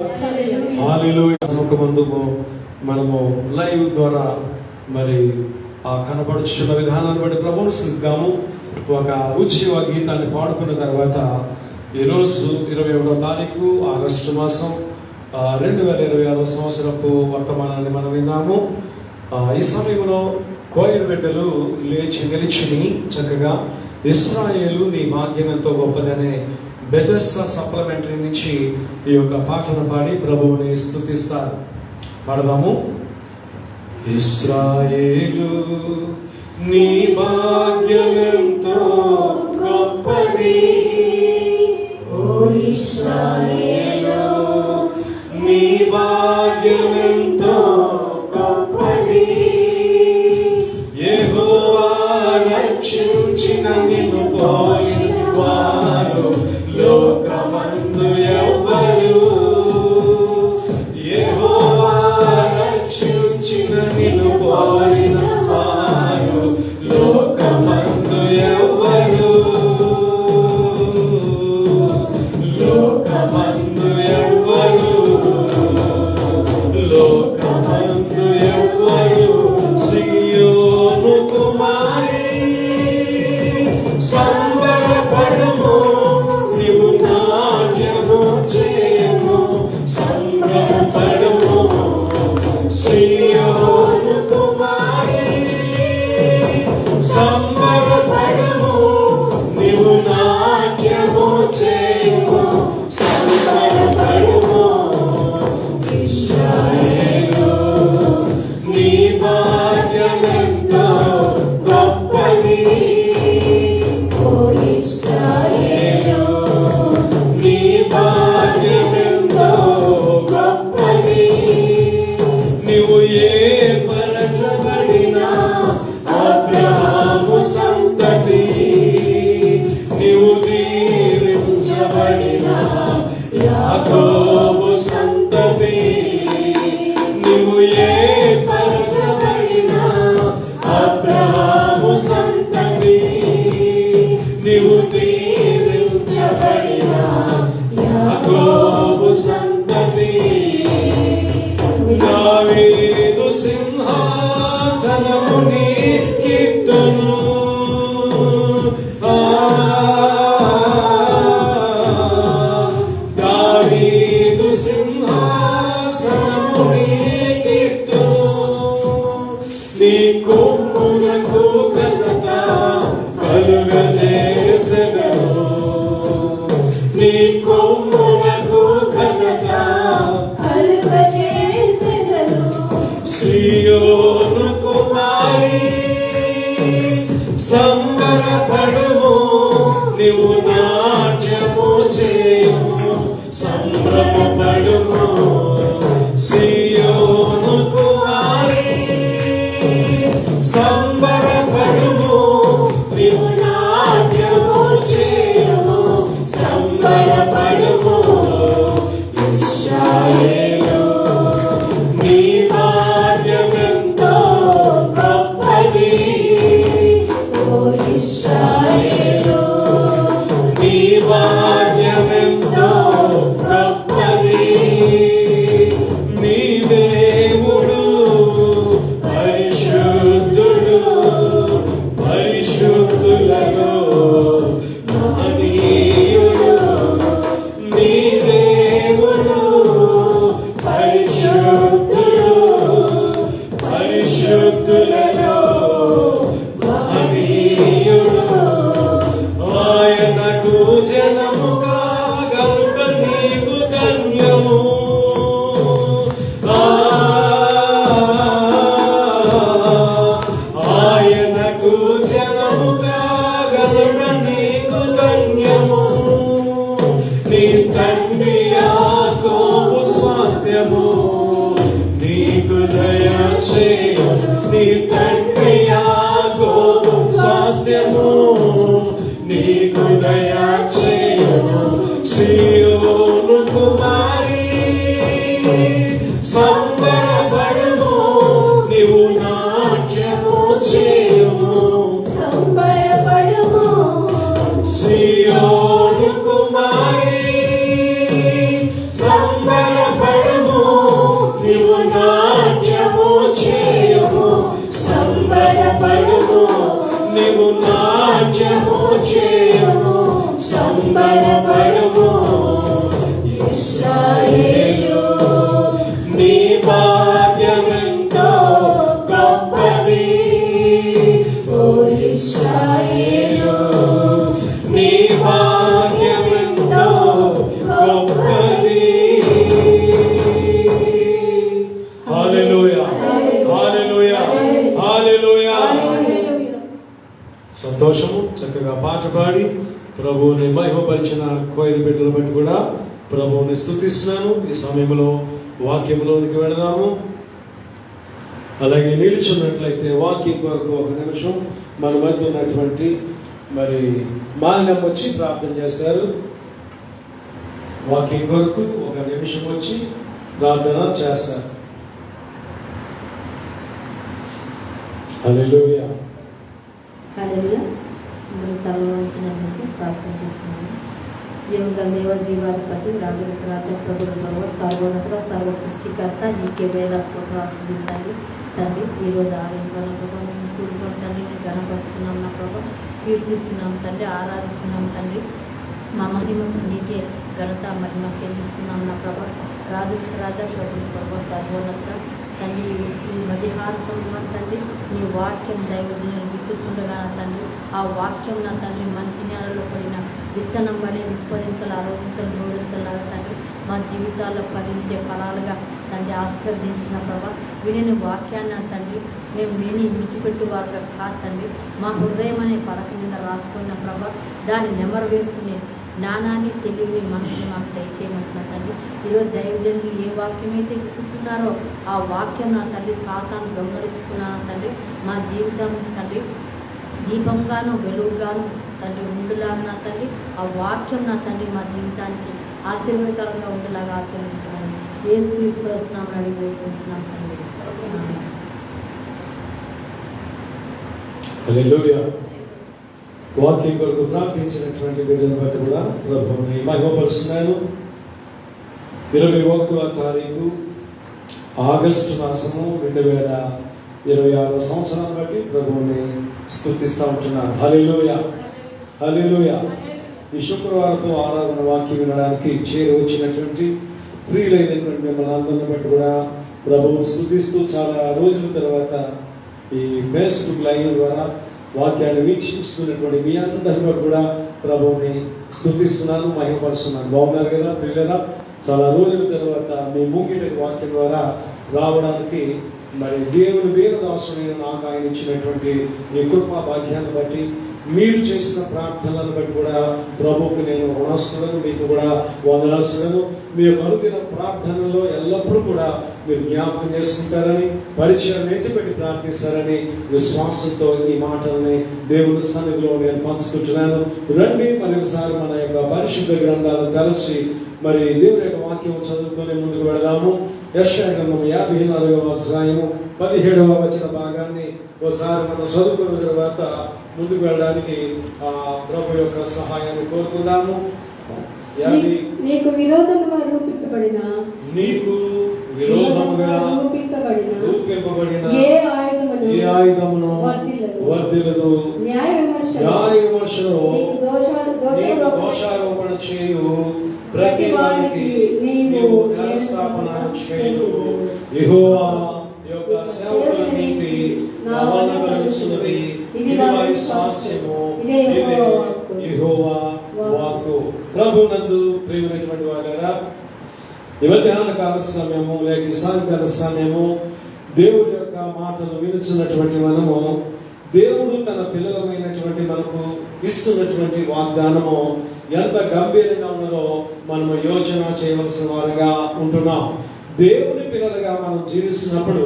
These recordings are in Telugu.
హల్లెలూయా. మనము లైవ్ ద్వారా మరి కనపడుచున్న విధానాన్ని బట్టి ప్రభువును స్తుతిద్దాము. ఒక ఉజ్జీవ గీతాన్ని పాడుకున్న తర్వాత ఈరోజు 21వ తారీఖు ఆగస్టు మాసం 2026 సంవత్సరపు వర్తమానాన్ని మనం విన్నాము. ఈ సమయంలో కోయిర్ బిడ్డలు లేచి నిలిచి చక్కగా ఇశ్రాయేలు నీ భాగ్యం ఎంతో గొప్పదనే బెతెస్దా సప్లిమెంటరీ నుంచి ఈ యొక్క పాటను పాడి ప్రభువుని స్తుతిస్తారు. పాడదాము. ఇశ్రాయేలు నీ భాగ్యం ఎంతో గొప్పది, ఓ ఇశ్రాయేలు నీ భాగ్యం ఎంతో గొప్పది, యెహోవా రక్షించిన నిన్ను పోలిన వారు లోకమందు ఎవ్వరు, యెహోవా రక్షించిన నిన్ను పోలిన వారు లోకమందు ఎవ్వరు, లోకమందు ఎవ్వరు, లోకమందు ఎవ్వరు. సియోను కుమారి సంబరపడుము, నీవు నాట్యము చేయము, సంబరపడుము. సియోను కుమారి సంబరపడుము, నీవు నాట్యము చేయము, సంబరపడుము. ఇశ్రాయేలు నీ భాగ్యం ఎంతో గొప్పది, ఓ ఇశ్రాయేలు నీ భాగ్యం ఎంతో గొప్పది, నీవు ఏర్పరచబడిన అబ్రహాము సంతతి, నీవు దీవించబడిన యాకోబు సంతతి, నీవు ఏర్పరచబడిన అబ్రహాము సంతతి, నీవు దీవించబడిన యాకోబు సంతతి. దావీదు సింహాసనము నీకిత్తును, దావీదు సింహాసనము నీకిత్తును, నీ కొమ్మునకు ఘనత కలుగజేసెదను, నీ కొమ్మునకు ఘనత కలుగజేసెదను. సియోను కుమారి సంబరపడుము, నీవు నాట్యము చేయము, సంభ్రమపడుము. సియోను కుమారి సంబరపడుము, నీవు నాట్యము చేయము, సంబరపడుము. ఇశ్రాయేలు నీ భాగ్యం ఎంతో గొప్పది, ఓ ఇశ్రాయేలు నీ భాగ్యం ఎంతో గొప్పది, నీ దేవుడు పరిశుద్ధుడు, పరిశుద్ధులలో మహనీయుడు, నీ దేవుడు పరిశుద్ధుడు, పరిశుద్ధులలో మహనీయుడు. ఆయనకు జనముగా గనుక నీవు ధన్యము, ఆయనకు జనముగా గనుక నీకు ధన్యము. నీ తండ్రి యాకోబు స్వాస్థ్యము నీకు దయచేయు, నీ తండ్రి యాకోబు స్వాస్థ్యము నీకు దయచేయును. సియోను కుమారి సంబరపడుము, నీవు నాట్యము చేయము, సంబరపడుము. సియోను కుమారి సంబరపడుము, ఇశ్రాయేలు నీ భాగ్యమెంతో గొప్పది. ఓ ఇశ్రాయేలు నీ భాగ్యమెంతో గొప్పది. హల్లెలూయా హల్లెలూయా హల్లెలూయా. సంతోషము. చక్కగా పాట పాడి ప్రభువుని మహిమపరిచిన కోయిల బిడ్డలు బట్టి కూడా ప్రభువుని స్తుతిస్తున్నాను. ఈ సమయంలో వాక్యంలోనికి వెళదాము. అలాగే నిలుచున్నట్లయితే వాక్యం కొరకు ఒక నిమిషం మన మధ్య ఉన్నటువంటి మరి మాన్యం వచ్చి ప్రార్థన చేస్తారు. వాక్యం కొరకు ఒక నిమిషం వచ్చి ప్రార్థన చేస్తారు. హల్లెలూయా హల్లెలూయా. మనం తలలో ఉంచినందుకు ప్రార్థన చేస్తున్నాము. జీవంగల దేవ, జీవాధిపతి, రాజులకు రాజా, ప్రభుల ప్రభు, సర్వోన్నత, సర్వ సృష్టికర్త, నీకే వేల స్తోత్రాలు తండ్రి. తండ్రి ఈరోజు ఆలయం కూడుకొని తండ్రి నేను గణపరుస్తున్నాం నా ప్రభు, కీర్తిస్తున్నాం తండ్రి, ఆరాధిస్తున్నాం తండ్రి. మా మహిమకు నీకే ఘనత మహిమ చెల్లిస్తున్నాం నా ప్రభు. రాజులకు రాజా, ప్రభుల ప్రభు, సర్వోన్నత తండ్రి ఈ మధ్యాహ్న సమయం తండ్రి నీ వాక్యం దైవజనులు విత్తుచుండగా నా తండ్రి ఆ వాక్యం నా తండ్రి మంచి నేలలో పడిన విత్తనం వలె 30 60 100 తండ్రి మా జీవితాల్లో ఫలించే ఫలాలుగా తండ్రి ఆశీర్వదించిన ప్రభా. విని వాక్యాన్ని తండ్రి మేము విని విడిచిపెట్టు వారుగా కాదు తండ్రి. మా హృదయం అనే పలక మీద రాసుకున్న ప్రభా, దాన్ని నెమరు వేసుకునే జ్ఞానాన్ని తెలివిని మనసుని మాకు దయచేయమంటున్నా తండ్రి. ఈరోజు దైవజనులు ఏ వాక్యం అయితే విత్తుతున్నారో ఆ వాక్యం నా తండ్రి సాతాను దొంగలించుకున్నాను తండ్రి. మా జీవితం తండ్రి దీపంగాను వెలుగుగాను తండ్రి ఉండులాగా నా తండ్రి ఆ వాక్యం నా తండ్రి మా జీవితానికి ఆశీర్వాదకరంగా ఉండేలాగా ఆశీర్వదించమని యేసుక్రీస్తు నామమున అడిగి వేడుకుంటున్నాం తండ్రి. హల్లెలూయా. వాక్యం కొరకు ప్రార్థించినటువంటి బిడ్డలను బట్టి కూడా ప్రభువుని మహిమపరుస్తున్నాను. 21వ తారీఖు ఆగస్టు మాసము 2026 సంవత్సరాన్ని బట్టి ప్రభువుని స్తుతిస్తూ ఉంటున్నాను. హల్లెలూయా హల్లెలూయా. ఈ శుక్రవారపు ఆరాధన వాక్యం వినడానికి చేరి వచ్చినటువంటి ప్రియులైనటువంటి మిమ్మల్ని అందరిని బట్టి కూడా ప్రభువుని స్తుతిస్తూ చాలా రోజుల తర్వాత ఈ ఫేస్బుక్ లైవ్ ద్వారా వాక్యాన్ని వీక్షిస్తున్నటువంటి మీ అందరి బట్టి కూడా ప్రభువుని స్తుతిస్తున్నాను, మహిమపరుస్తున్నాను. బాగున్నారు కదా పిల్లరా? చాలా రోజుల తర్వాత మీ ముంగిటి వాక్యం ద్వారా రావడానికి మరి దేవుని దేవదాసుడైన నాకు ఆయన ఇచ్చినటువంటి ఈ కృపా భాగ్యాన్ని బట్టి మీరు చేసిన ప్రార్థనలను బట్టి కూడా ప్రభువుకి నేను రుణస్తుడను, మీకు కూడా వందనస్తుడను. మీ యొక్క అనుదిన ప్రార్థనలో ఎల్లప్పుడూ కూడా మీరు జ్ఞాపకం చేసుకుంటారని, పరిచయం ఎత్తిపెట్టి ప్రార్థిస్తారని విశ్వాసంతో ఈ మాటల్ని దేవుని సన్నిధిలో నేను పంచుకుంటున్నాను. రండి మరి ఒకసారి మన యొక్క పరిశుద్ధ గ్రంథాలను తెరచి మరి దేవుని యొక్క వాక్యం చదువుకొని ముందుకు వెళదాము. యెషయా గ్రంథం 54వ అధ్యాయము 17వ వచన భాగాన్ని ఒకసారి మనం చదువుకున్న తర్వాత ముందుకు వెళ్ళడానికి ప్రభు యొక్క సహాయాన్ని కోరుకుందాము. నీకు విరోధముగా రూపింపబడిన ఏ ఆయుధమును వర్ధిల్లదు. న్యాయ విమర్శలో దోషారోపణ చేయు ప్రతి వానికి నీవు న్యాయస్థాపన చేయు. యెహోవా యొక్క సేవకుల నీతి నా వలన కలుగుచున్నది. ఇది వారి స్వాస్యము. యెహోవా వాక్కు. ప్రభునందు ప్రియమైనటువంటి వారారా, ఈ మధ్యాహ్న కాల సమయము లేక సాయంకాల సమయము దేవుడి యొక్క మాటలు వినుచున్నటువంటి మనము దేవుడు తన పిల్లలమైనటువంటి మనకు ఇస్తున్నటువంటి వాగ్దానము ఎంత గంభీరంగా ఉన్నదో మనము యోచన చేయవలసిన వారుగా ఉంటున్నాం. దేవుని పిల్లలుగా మనం జీవిస్తున్నప్పుడు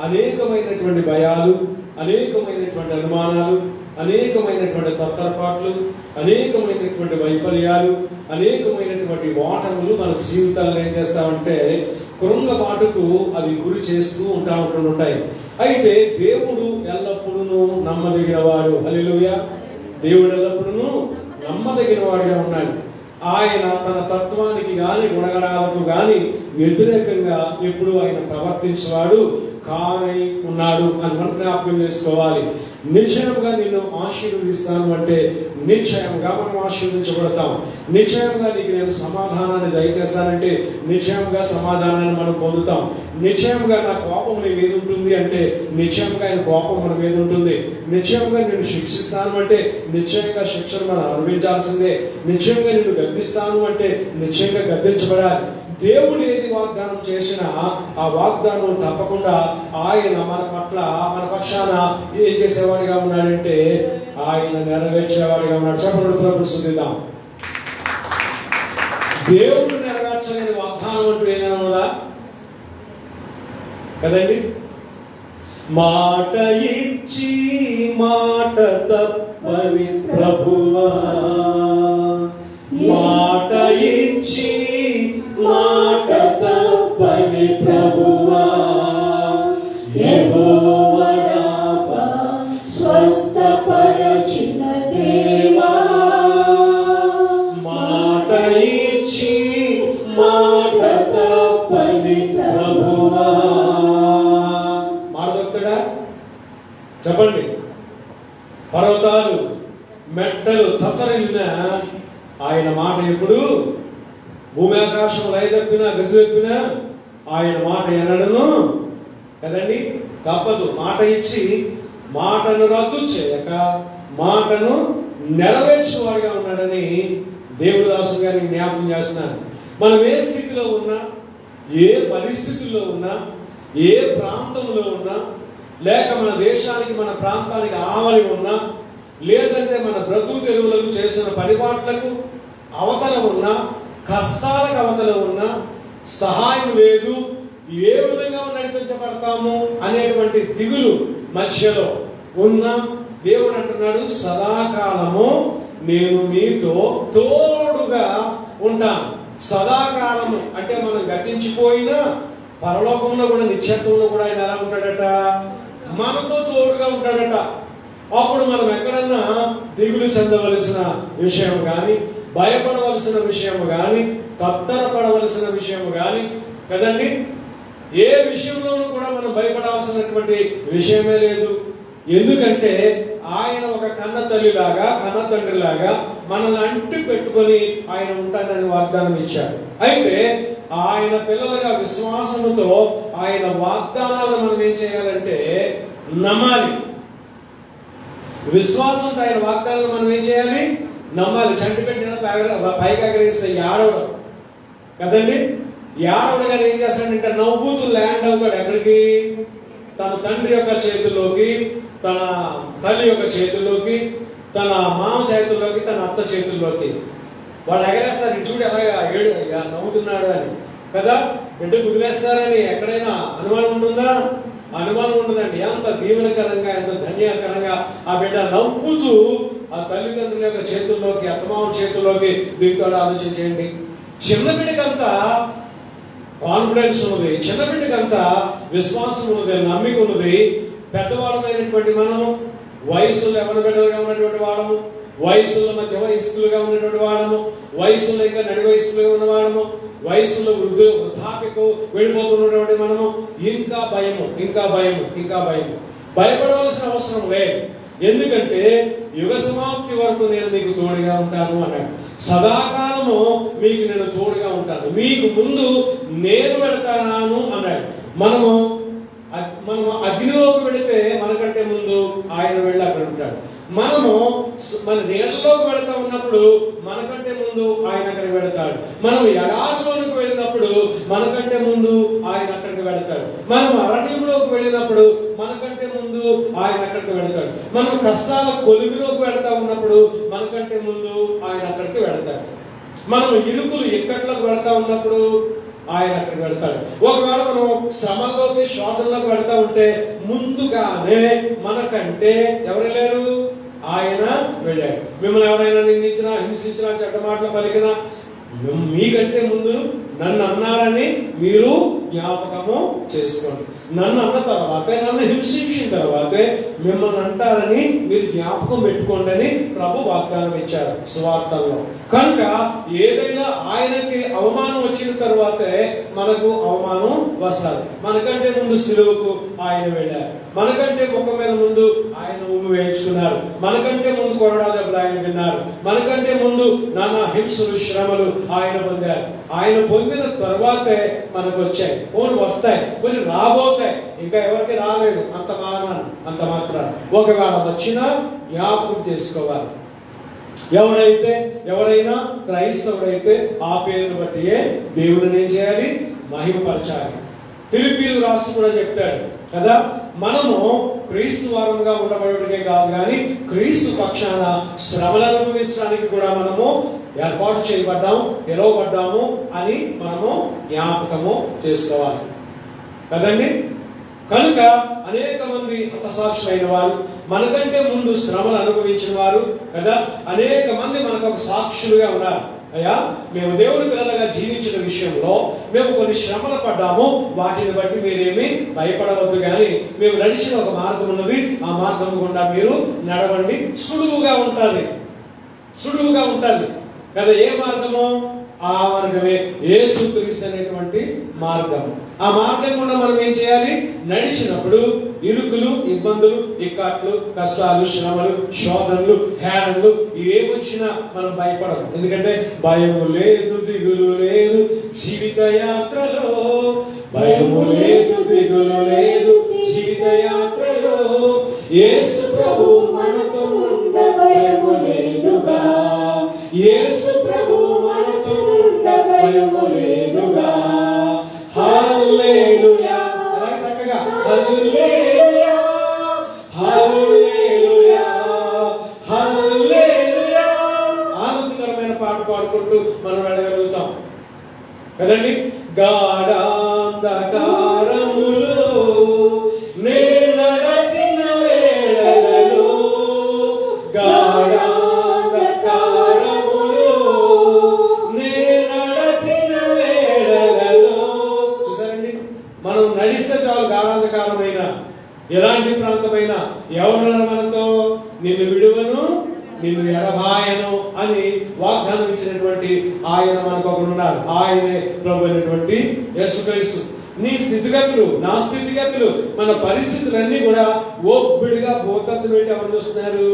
అనేకమైనటువంటి భయాలు, అనేకమైనటువంటి అనుమానాలు, అనేకమైనటువంటి తత్తరపాట్లు, అనేకమైనటువంటి వైఫల్యాలు, అనేకమైనటువంటి ఓటములు మన జీవితాలను ఏం చేస్తామంటే కృంగబాటుకు అవి గురి చేస్తూ ఉంటాయి. అయితే దేవుడు ఎల్లప్పుడూ నమ్మదగిన వాడు. హల్లెలూయా. దేవుడు ఎల్లప్పుడూ నమ్మదగిన వాడిగా ఉన్నాడు. ఆయన తన తత్వానికి గాని గుణగణాలకు గాని వ్యతిరేకంగా ఎప్పుడు ఆయన ప్రవర్తించేవాడు కానై ఉన్నాడు అని మనం జ్ఞాపకం చేసుకోవాలి. నిశ్చయంగా నిన్ను ఆశీర్వదిస్తాను అంటే నిశ్చయంగా మనం ఆశీర్వదించబడతాం. నిశ్చయంగా నీకు నేను సమాధానాన్ని దయచేస్తానంటే నిశ్చయంగా సమాధానాన్ని మనం పొందుతాం. నిశ్చయంగా నా కోపం నీ మీద ఉంటుంది అంటే నిశ్చయంగా ఆయన కోపం మన మీద ఉంటుంది. నిశ్చయంగా నేను శిక్షిస్తాను అంటే నిశ్చయంగా శిక్షను మనం అనుభవించాల్సిందే. నిశ్చయంగా నిన్ను గద్దిస్తాను అంటే నిశ్చయంగా గద్దించబడాలి. దేవుడు ఏది వాగ్దానం చేసినా ఆ వాగ్దానం తప్పకుండా ఆయన మన పట్ల మన పక్షాన ఏం చేసేవాడిగా ఉన్నాడంటే ఆయన నెరవేర్చేవాడిగా ఉన్నాడు. చెప్పండి, ప్రభువుని స్తుతిద్దాం. దేవుడు నెరవేర్చలేని వాగ్దానం అంటూ ఏదైనా ఉందా? కదండి. మాట ఇచ్చి మాట తప్పని ప్రభువా, మాట ఇచ్చి మాట తప్పని ప్రభువా, యెహోవా రాఫా స్వస్థపరచిన దేవా, మాట ఇచ్చి మాట తప్పని ప్రభువా. మాట తప్పుతాడా? చెప్పండి. పర్వతాలు మెట్టలు తత్తరిల్లిన ఆయన మాట ఎప్పుడు, భూమి ఆకాశం లయ తప్పినా గతి తప్పినా ఆయన మాట ఎన్నడను కదండి తప్పదు. మాట ఇచ్చి మాటను రద్దు చేయక మాటను నెరవేర్చేవాడిగా ఉన్నాడని దేవుడు దాసు గారిని జ్ఞాపకం చేస్తున్నాను. మనం ఏ స్థితిలో ఉన్నా, ఏ పరిస్థితుల్లో ఉన్నా, ఏ ప్రాంతంలో ఉన్నా, లేక మన దేశానికి మన ప్రాంతానికి ఆవలి ఉన్నా, లేదంటే మన బ్రతుకు తెరువులకు చేసిన పరిపాట్లకు అవతల ఉన్నా, కష్టాలకు అవతల ఉన్నా, సహాయం లేదు, ఏ విధంగా నడిపించబడతాము అనేటువంటి దిగులు మధ్యలో ఉన్న దేవుడు అంటున్నాడు, సదాకాలము నేను మీతో తోడుగా ఉంటాను. సదాకాలము అంటే మనం గతించిపోయినా పరలోకంలో కూడా నిత్యత్వంలో కూడా ఆయన ఎలా ఉంటాడట, మనతో తోడుగా ఉంటాడట. అప్పుడు మనం ఎక్కడన్నా దిగులు చెందవలసిన విషయం కానీ, భయపడవలసిన విషయం కానీ, తత్తరపడవలసిన విషయం కానీ కదండి, ఏ విషయంలోనూ కూడా మనం భయపడాల్సినటువంటి విషయమే లేదు. ఎందుకంటే ఆయన ఒక కన్న తల్లిలాగా కన్న తండ్రిలాగా మనల్ని అంటి పెట్టుకొని ఆయన ఉంటానని వాగ్దానం ఇచ్చాడు. అయితే ఆయన పిల్లలుగా విశ్వాసముతో ఆయన వాగ్దానాలను మనం ఏం చేయాలంటే నమ్మాలి. విశ్వాసంతో ఆయన వాగ్దానాలను మనం ఏం చేయాలి? నమ్మాలి. చంటి పెట్టిన పైగా గ్రహిస్తే యాడవడం కదండి. యాడవడు గారు ఏం చేస్తాడంటే నవ్వుతూ ల్యాండ్ అవుతాడు. ఎక్కడికి? తన తండ్రి యొక్క చేతుల్లోకి, తన తల్లి యొక్క చేతుల్లోకి, తన మామ చేతుల్లోకి, తన అత్త చేతుల్లోకి. వాళ్ళు ఎగరేస్తారు, చూడు ఎలాగా నవ్వుతున్నాడు అని కదా. బిడ్డ కుదిలేస్తారని ఎక్కడైనా అనుమానం ఉంటుందా? అనుమానం ఉండదండి. ఎంత దీవెనకరంగా, ఎంత ధన్యకరంగా ఆ బిడ్డ నవ్వుతూ ఆ తల్లిదండ్రుల యొక్క చేతుల్లోకి, అత్తమామ చేతుల్లోకి దిగుతాడు. ఆలోచించేయండి. చిన్న బిడ్డకంతా కాన్ఫిడెన్స్ ఉన్నది, చిన్న బిడ్డకంతా విశ్వాసం ఉన్నది, నమ్మిక ఉన్నది. పెద్దవాళ్ళమైనటువంటి మనము వయసులో ఎవరి బిడ్డలుగా ఉన్నటువంటి వాళ్ళము, వయసులో మధ్య వయస్కులుగా ఉన్నటువంటి వాళ్ళము, వయసులో ఇంకా నడి వయసులో ఉన్న వాళ్ళము, వయసులో వృద్ధాప్యకు వెళ్ళిపోతున్నటువంటి మనము ఇంకా భయము, ఇంకా భయము, ఇంకా భయము. భయపడవలసిన అవసరం లేదు. ఎందుకంటే యుగ సమాప్తి వరకు నేను మీకు తోడుగా ఉంటాను అన్నాడు. సదాకాలము మీకు నేను తోడుగా ఉంటాను, మీకు ముందు నేను వెళతాను అన్నాడు. మనము అగ్నిలోకి వెళితే మనకంటే ముందు ఆయన వెళ్ళి అక్కడ ఉంటాడు. మనము మన నీళ్ళలోకి వెళతా ఉన్నప్పుడు మనకంటే ముందు ఆయన అక్కడికి వెళతాడు. మనం ఎడారిలోనికి వెళ్ళినప్పుడు మనకంటే ముందు ఆయన అక్కడికి వెళతాడు. మనం అరణ్యంలోకి వెళ్ళినప్పుడు మనకంటే ముందు ఆయన అక్కడికి వెళతాడు. మనం కష్టాల కొలిమిలోకి వెళతా ఉన్నప్పుడు మనకంటే ముందు ఆయన అక్కడికి వెళతాడు. మనం ఇరుకులు ఇక్కట్లకు వెళతా ఉన్నప్పుడు ఆయన అక్కడికి వెళతాడు. ఒకవేళ మనం శ్రమలోకి, శోధనలోకి వెళతా ఉంటే ముందుగానే మనకంటే ఎవరు లేరు? ఆయన వెళ్ళాడు. మిమ్మల్ని ఎవరైనా నిందించినా, హింసించినా, చెడ్డ మాటలు పలికినా మీకంటే ముందు నన్ను అన్నారని మీరు జ్ఞాపకము చేసుకోండి. నన్ను అన్న తర్వాతే, నన్ను హింసించిన తర్వాతే మిమ్మల్ని అంటారని మీరు జ్ఞాపకం పెట్టుకోండి అని ప్రభు వాగ్దానం ఇచ్చారు సువార్తల్లో. కనుక ఏదైనా ఆయనకి అవమానం వచ్చిన తర్వాతే మనకు అవమానం వస్తుంది. మనకంటే ముందు సిలువకు ఆయన వెళ్ళారు, మనకంటే ముఖం మీద ముందు ఆయన ఉమ్మి వేయించుకున్నారు, మనకంటే ముందు కొరడా దెబ్బలు ఆయన తిన్నారు, మనకంటే ముందు నానా హింసలు శ్రమలు ఆయన పొందారు. ఆయన పొందిన తర్వాతే మనకు వచ్చాయి, కొన్ని వస్తాయి, కొన్ని రాబోతాయి, ఇంకా ఎవరికి రాలేదు. అంత మాత్రం ఒకవేళ వచ్చినా జ్ఞాపకం చేసుకోవాలి. ఎవరైనా క్రైస్తవుడైతే ఆ పేరును బట్టి దేవుడిని ఏం చేయాలి? మహిమపరచాలి. ఫిలిప్పీలు రాస్తూ కూడా చెప్తాడు కదా, మనము క్రీస్తు వారముగా ఉండబడుటకే కాదు కానీ క్రీస్తు పక్షాన శ్రమలు అనుభవించడానికి కూడా మనము ఏర్పాటు చేయబడ్డాము, పిలువబడ్డాము అని మనము జ్ఞాపకము చేసుకోవాలి కదండి. కనుక అనేక మంది హతసాక్షులైన వారు, మనకంటే ముందు శ్రమలు అనుభవించిన వారు కదా, అనేక మంది మనకు ఒక సాక్షులుగా ఉన్నారు. అయ్యా, మేము దేవుని పిల్లలుగా జీవించిన విషయంలో మేము కొన్ని శ్రమలు పడ్డాము, వాటిని బట్టి మీరేమి భయపడవద్దు, కానీ మేము నడిచిన ఒక మార్గం ఉన్నది, ఆ మార్గం గుండా మీరు నడవండి. సులువుగా ఉంటుంది కదా. ఏ మార్గము? ఆ మార్గమే యేసుక్రీస్తు అనేటువంటి మార్గం. ఆ మార్గం కూడా మనం ఏం చేయాలి? నడిచినప్పుడు ఇరుకులు, ఇబ్బందులు, ఇక్కట్లు, కష్టాలు, శ్రమలు, శోధనలు, హేళనలు ఏమొచ్చినా మనం భయపడము. ఎందుకంటే భయము లేదు, దిగులు లేదు జీవిత యాత్రలో, భయము లేదు, దిగులు లేదు జీవిత యాత్రలో. యేసు ప్రభు మనతో ఉండ భయము లేదుగా, యేసు ప్రభు మనతో ఉండ భయము లేదుగా. హల్లెలూయా, చక్కగా హల్లెలూయా, హల్లెలూయా, హల్లెలూయా ఆనందకరమైన పాట పాడుకుంటూ మనం వెళ్ళగలుగుతాం కదండి. గాఢాంధకారములో నే నడచిన వేళలలో, గాఢాంధకారములో నే నడచిన వేళలలో. చూసారండి, మనం నడిస్తే చాలు, గాఢాంధకారమైన ఎలాంటి ప్రాంతమైనా ఎవరున్నారు మనతో? నిన్ను విడువను, నిన్ను ఎడబాయను అని వాగ్దానం ఇచ్చినటువంటి ఆయన మనకు ఒకరు ఉన్నారు. ఆయనే ప్రభు అయినటువంటి యేసుక్రీస్తు. నీ స్థితిగతులు, నా స్థితిగతులు, మన పరిస్థితులన్నీ కూడా ఒబ్బిడిగా భూతత్తు పెట్టి ఎవరు చూస్తున్నారు?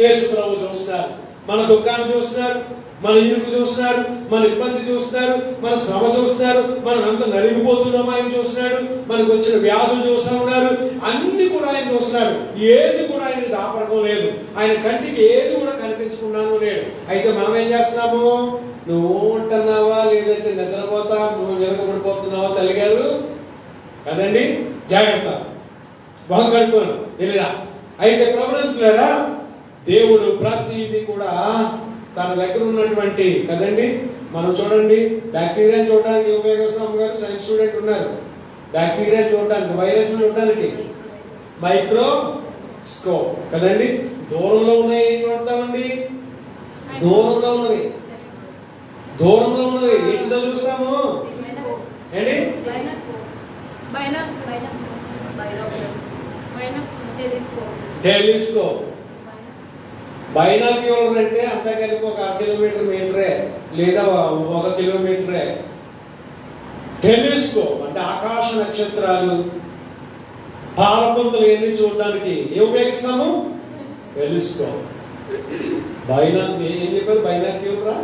యేసు ప్రభు చూస్తున్నారు. మన దుఃఖాన్ని చూస్తున్నారు, మన ఇరుకు చూస్తున్నారు, మన ఇబ్బంది చూస్తున్నారు, మన శ్రమ చూస్తున్నారు, మనం అంత నలిగిపోతున్నాం ఆయన చూస్తున్నాడు, మనకు వచ్చిన వ్యాధులు చూస్తూ ఉన్నారు, అన్ని కూడా ఆయన చూస్తున్నాడు. ఏది కూడా ఆయన దాపడడం లేదు, ఆయన కంటికి ఏది కూడా కనిపించకుండాను లేడు. అయితే మనం ఏం చేస్తున్నాము? నువ్వు ఉంటున్నావా లేదంటే నిద్రపోతా, నువ్వు వెనకబడిపోతున్నావా తల్లిగారు కదండి. జాగ్రత్త, బాగా కడుకోను వెళ్ళిరా. అయితే ప్రభుత్వారా, దేవుడు ప్రతిదీ కూడా తన దగ్గర ఉన్నటువంటి కదండి. మనం చూడండి, బ్యాక్టీరియా చూడడానికి ఉపయోగిస్తాం గారు, సైన్స్ స్టూడెంట్ ఉన్నారు. బ్యాక్టీరియా చూడడానికి, వైరస్ చూడడానికి మైక్రోస్కోప్ కదండి. దూరంలో ఉన్నాయి ఏం చూడతామండి? దూరంలో ఉన్నవి వీటితో చూస్తాము ఏంటి? టెలిస్కోప్. బైనాక్యులర్ అంటే అంతా కలిపి ఒక మీటరే లేదా 1 కిలోమీటరే. టెలిస్కోప్ అంటే ఆకాశ నక్షత్రాలు, పాలపుంతలు ఎన్ని చూడడానికి ఏం ఉపయోగిస్తాము? టెలిస్కోప్. ఏం చెప్పారు? బైనాక్యులరా?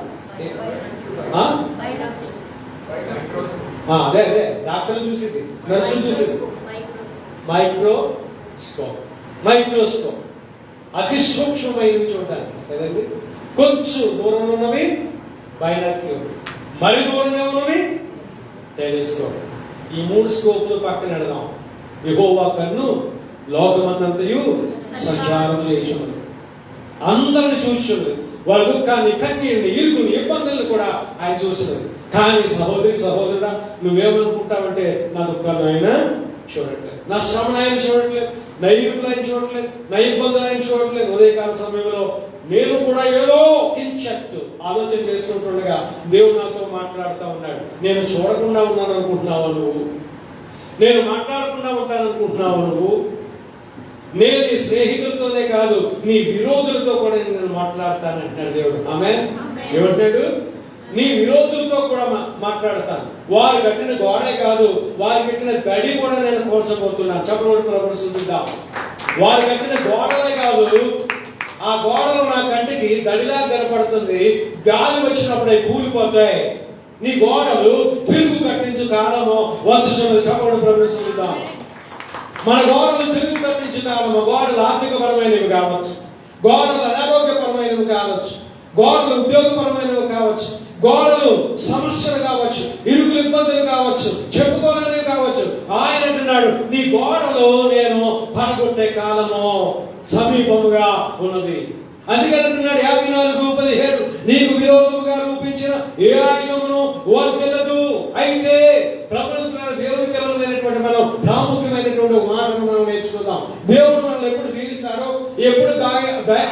అదే డాక్టర్లు చూసింది, నర్సులు చూసింది. మైక్రోస్కోప్ అతి సూక్ష్మమైనవి చూడడానికి కదండి. కొంచెం దూరంలో ఉన్నవి బైనాక్యులర్, మరి దూరంగా ఉన్నవి టెలిస్కోప్. ఈ 3 స్కోపులు పక్కన పెడదాం. యెహోవా కన్ను లోకమందంతయు సంచారం చేయుచున్నది, అందరిని చూస్తున్నది, వాళ్ళ దుఃఖాన్ని, కన్నీళ్ళని, ఇరుగుని, ఇబ్బందులను కూడా ఆయన చూస్తున్నది. కానీ సహోదరుడా, నువ్వేమనుకుంటావంటే నా దుఃఖాన్ని ఆయన చూడట్లేదు, నా శ్రమను ఆయన చూడట్లేదు, నా ఇరుగులు ఆయన చూడట్లేదు, నా ఇబ్బందులు ఆయన చూడట్లేదు. ఉదయకాల సమయంలో నేను కూడా ఏదో కించెత్తు ఆలోచన చేసుకుంటుండగా దేవుడు నాతో మాట్లాడుతూ ఉన్నాడు. నేను చూడకుండా ఉన్నాను అనుకుంటున్నావు నువ్వు? నేను మాట్లాడకుండా ఉంటాను అనుకుంటున్నావు నువ్వు? నేను నీ స్నేహితులతోనే కాదు, నీ విరోధులతో కూడా నేను మాట్లాడతానంటున్నాడు దేవుడు. ఆమె ఏమంటాడు? నీ విరోధులతో కూడా మాట్లాడతాను. వారు కట్టిన గోడే కాదు, వారు కట్టిన దడి కూడా నేను కూల్చబోతున్నాను. చెప్పబడి ప్రదర్శిద్దాం. వారు కట్టిన గోడలే కాదు, ఆ గోడలు నా కంటికి దడిలా కనపడుతుంది. గాలి వచ్చినప్పుడు అవి కూలిపోతాయి. నీ గోడలు తిరుగు కట్టించు కాలము వచ్చుచున్నది. చెప్పబడి ప్రదర్శిద్దాం. మన గోడలు తిరుగు కట్టించు కాలము. గోడలు ఆర్థికపరమైనవి కావచ్చు, గోడలు అనారోగ్యపరమైనవి కావచ్చు, గోడలు ఉద్యోగపరమైనవి కావచ్చు, గోడలు సమస్యలు కావచ్చు, ఇరుకులు ఇబ్బందులు కావచ్చు, చెప్పుకోలేనివి కావచ్చు. ఆయన అంటున్నాడు, నీ గోడలు నేను పడగొట్టే కాలము సమీపముగా ఉన్నది. అందుకని అంటున్నాడు 54:17, నీకు విరోధముగా రూపించిన ఏ ఆయుధమును వర్తిల్లదు. అయితే దేవుని పిల్లలైనటువంటి మనం ప్రాముఖ్యమైనటువంటి ఒక మాటను మనం నేర్చుకుందాం. దేవుడు మనల్ని ఎప్పుడు దీవిస్తాడో, ఎప్పుడు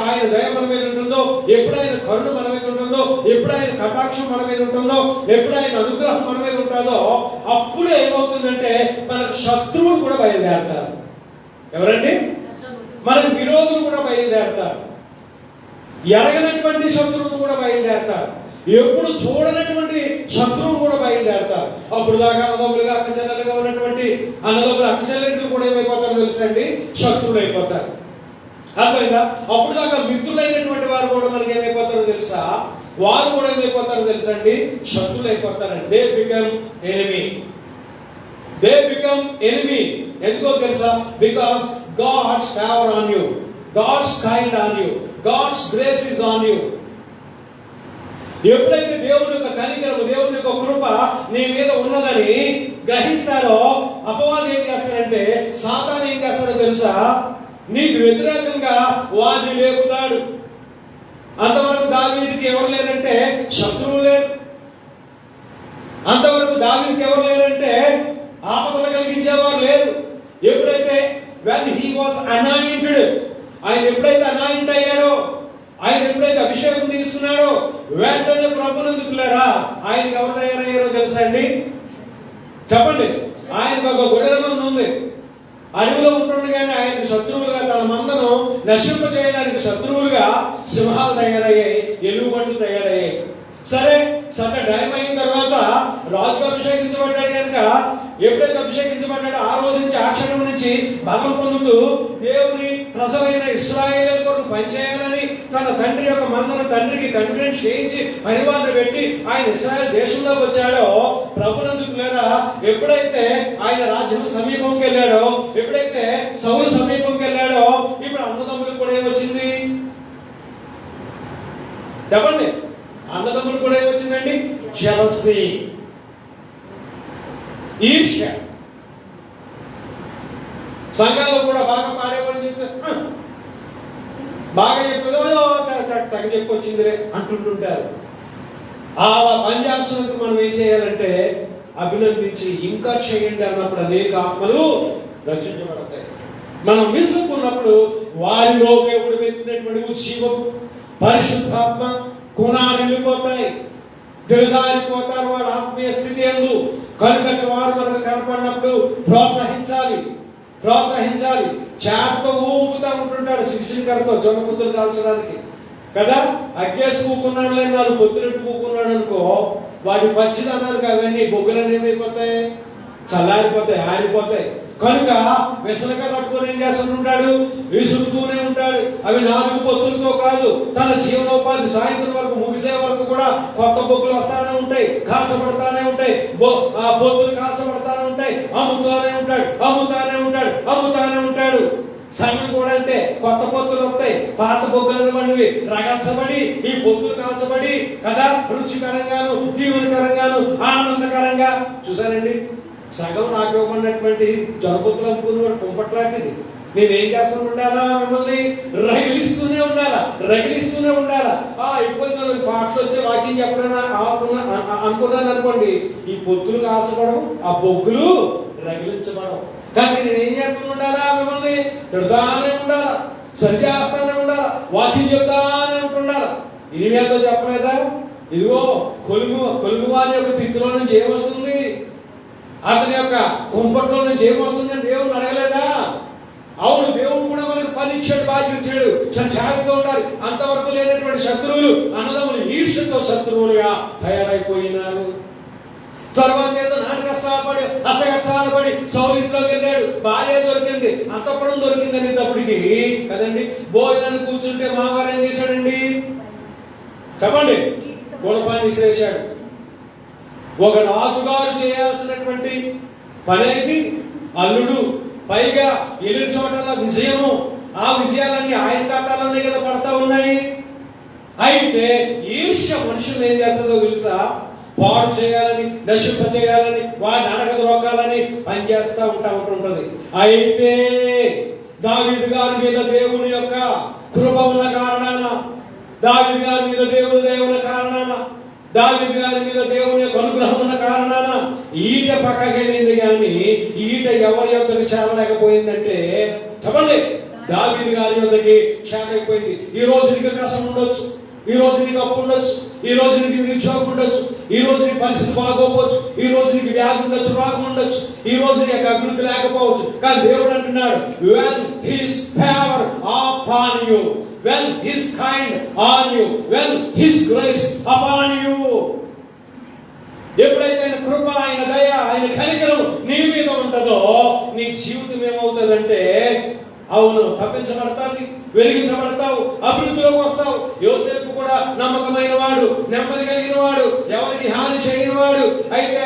ఆయన దయ మన మీద ఉంటుందో, ఎప్పుడు ఆయన కరుణ మన మీద ఉంటుందో, ఎప్పుడు ఆయన కటాక్షం మన మీద ఉంటుందో, ఎప్పుడు ఆయన అనుగ్రహం మన మీద ఉంటుందో, అప్పుడు ఏమవుతుందంటే మనకు శత్రువులు కూడా బయలుదేరతారు. ఎవరండి? మనకు విరోధులు కూడా బయలుదేరతారు. ఎరగనటువంటి శత్రువులు కూడా బయలుదేరతారు. ఎప్పుడు చూడనటువంటి శత్రువులు కూడా బయలుదేరతారు. అప్పుడు దాకా అన్నదమ్ములుగా అక్కచెల్లెలుగా ఉన్నటువంటి అన్నదమ్ములు అక్కచెల్లెలు కూడా ఏమైపోతారో తెలుసండి? శత్రువులు అయిపోతారు. అర్థమైందా? అప్పుడు దాకా మిత్రులైనటువంటి వారు కూడా మనకి ఏమైపోతారో తెలుసా? వారు కూడా ఏమైపోతారో తెలుసండి? శత్రువులు అయిపోతారండి. They become enemy. They become enemy. ఎందుకో తెలుసా? Because God's favour on you, God's kind on you, God's grace is on you. ఎప్పుడైతే దేవుని యొక్క కనికరము, దేవుని యొక్క కృప నీ మీద ఉన్నదని గ్రహిస్తారో, అపవాది ఏం చేస్తాడంటే, సాతాను ఏం చేస్తాడో తెలుసా? నీకు వ్యతిరేకంగా వారిని లేపుతాడు. అంతవరకు దావీదుకి ఎవరు లేరంటే శత్రువు లేరు. అంతవరకు దావీదుకి ఎవరు లేరంటే ఆపదలు కలిగించేవారు లేరు. ఎప్పుడైతే when he was anointed, ఆయన ఎప్పుడైతే అనాయింట్ అయ్యాడో, ఆయన ఎప్పుడైతే అభిషేకం తీసుకున్నాడో, వెంటనే ప్రభునందుకులారా ఆయనకి ఎవరు తయారయ్యారో తెలుసా అండి? చెప్పండి. ఆయనకు ఒక గొడవ మంది ఉంది. అడవిలో ఉంటుండగానే ఆయనకు శత్రువులుగా, తన మందను నశింప చేయడానికి శత్రువులుగా సింహాలు తయారయ్యాయి, ఎలుగుబంట్లు తయారయ్యాయి. సరే, టైం అయిన తర్వాత రాజుగా అభిషేకించబడ్డాడు కనుక, ఎప్పుడైతే అభిషేకించబడ్డాడో ఆ రోజు నుంచి, ఆ క్షణం నుంచి బలం పొందుతూ దేవుని ప్రజలైన ఇశ్రాయేలు కొరకు పనిచేయాలని తన తండ్రి యొక్క మందను తండ్రికి కన్వినెన్స్ చేయించి పరివారణ పెట్టి ఆయన ఇశ్రాయేల్ దేశంలోకి వచ్చాడో, ప్రభునందుకు లేదా ఎప్పుడైతే ఆయన రాజ్యం సమీపంకి వెళ్ళాడో, ఎప్పుడైతే సౌలు సమీపంకి వెళ్ళాడో, ఇప్పుడు అన్నదమ్ములకు కూడా ఏమొచ్చింది? చెప్పండి. అన్నదమ్ములు కూడా ఏమొచ్చిందండి? జెలసీ, ఈర్ష్య. సంఘాల్లో కూడా బాగా పాడేవాళ్ళు చెప్తే బాగా చెప్పేది తగ్గ చెప్పొచ్చిందిలే అంటుంటుంటారు. ఆ పని చేస్తున్నందుకు మనం ఏం చేయాలంటే అభినందించి ఇంకా చేయండి అన్నప్పుడు అనేక ఆత్మలు రక్షించబడతాయి. మనం విసుకున్నప్పుడు వారిలో దేవుడు పెట్టినటువంటి ఉజ్జీవం, పరిశుద్ధాత్మ గుణాలు వెళ్ళిపోతాయి, దిగజారిపోతారు వాళ్ళ ఆత్మీయ స్థితి యందు. కనుక వారు మనకు కనపడినప్పుడు ప్రోత్సహించాలి. చేపతో ఊపుతా ఉంటుంటాడు శిక్షికరతో జొన్న ముద్దలు కాల్చడానికి కదా. అగ్గేసి కూకున్నాడు లేని వాళ్ళు పొద్దునట్టు కూకున్నాడు అనుకో, వాటి పచ్చిదనానికి అవన్నీ బొగ్గులన్నీ ఏమైపోతాయి? చల్లారిపోతాయి, ఆరిపోతాయి. కనుక వెసలుగా పట్టుకొని ఏం చేస్తుంటాడు? విసురుతూనే ఉంటాడు. అవి 4 పొత్తులతో కాదు, తన జీవనోపాధి సాయంత్రం వరకు ముగిసే వరకు కూడా కొత్త బొగ్గులు వస్తానే ఉంటాయి, కాల్చబడతానే ఉంటాయి, పొత్తులు కాల్చబడతానే ఉంటాయి. అమ్ముతానే ఉంటాడు. సంఘం కూడా అంతే. కొత్త పొత్తులు వస్తాయి, పాత బొగ్గులను వంటివి రగల్చబడి ఈ పొత్తులు కాల్చబడి కదా, రుచికరంగాను, దీవునికరంగాను, ఆనందకరంగా. చూసారండి, సగం నాకు ఇవ్వమన్నటువంటి జనపొత్తులు అమ్ముకున్నవాడు కుంపట్లాంటిది. నేనేం చేస్తూ ఉండాలా? మిమ్మల్ని రగిలిస్తూనే ఉండాలా. ఇప్పుడు నాకు పాటలు వచ్చే వాక్యం చెప్పడన్నా అనుకున్నాను అనుకోండి, ఈ పొత్తులు కాల్చబడవు, ఆ బొగ్గులు రగిలించబడవు. కానీ నేనేం చేస్తూ ఉండాలా? మిమ్మల్ని తిడతానే ఉండాలా, సరిచేస్తానే ఉండాలా, వాక్యం చెప్తానే ఇర్మియాతో చెప్పలేదా? ఇదిగో కొలుగు వారి యొక్క తిత్తులో నుంచి ఏమొస్తుంది, అతని యొక్క కుంపట్లో నుంచి ఏమొస్తుంది అని దేవుని అడగలేదా? అవును, దేవుడు కూడా మనకు పని ఇచ్చాడు, బాధ్యత ఇచ్చాడు, చాలా జాగ్రత్తగా ఉండాలి. అంతవరకు లేనటువంటి శత్రువులు అన్నదమ్ములు ఈర్ష్యతో శత్రువులుగా తయారైపోయినారు. తర్వాత ఏదో నాటి కష్టాలు పడి అష్ట కష్టాలు పడి సౌలింట్లోకి వెళ్ళాడు, భార్య దొరికింది, అంతఃపురం దొరికింది అనేటప్పటికి కదండి, భోజనాన్ని కూర్చుంటే మామగారు ఏం చేశాడండి చెప్పండి, గుణపాన్ని విసిరేశాడు. ఒక రాజుగారు చేయాల్సినటువంటి పని అనేది అల్లుడు, పైగా ఎల్లు చోటల విజయము, ఆ విజయాలన్నీ ఆయన ఖాతాలోనే కదా పడతా ఉన్నాయి. అయితే ఈర్ష్య మనుషులు ఏం చేస్తుందో తెలుసా? పాడు చేయాలని, నశింప చేయాలని, వారిని అడగద్రోకాలని పనిచేస్తూ ఉంటది. అయితే దావీదు గారి మీద దేవుని యొక్క కృప ఉన్న కారణాన, దావీదు గారి మీద దేవుని దయ ఉన్న కారణాన, దావీదు గారి మీద దేవుని యొక్క అనుగ్రహం ఉన్న కారణాన ఈట పక్కకెళ్ళింది, కానీ ఈట ఎవరి యొక్కకి చేరలేకపోయిందంటే చెప్పండి, దావీదు గారి యొక్కకి చేరలేకపోయింది. ఈ రోజు నీకు కష్టం ఉండొచ్చు, ఈ రోజు నీకు అప్పు ఉండొచ్చు, ఈ రోజు నీకు నిరుద్యోగం ఉండొచ్చు, ఈ రోజు నీ పరిస్థితి బాగోపోవచ్చు, ఈ రోజు నీకు వ్యాధి ఉండొచ్చు, రోగం ఉండొచ్చు, ఈ రోజు నీకు అభివృద్ధి లేకపోవచ్చు. కానీ దేవుడు అంటున్నాడు, when his favor upon you, when his kind on you, when his grace upon you, ఎప్పుడైతే ఆయన కృప, ఆయన దయ, ఆయన కనికరం నీ మీద ఉంటుందో నీ జీవితం ఏమవుతుందంటే అవును తప్పించబడతాది, వెలిగించబడతావు, అభివృద్ధిలోకి వస్తావు. యోసేపు కూడా నమ్మకమైన వాడు, నెమ్మది కలిగిన వాడు, ఎవరికి హాని చేయని వాడు. అయితే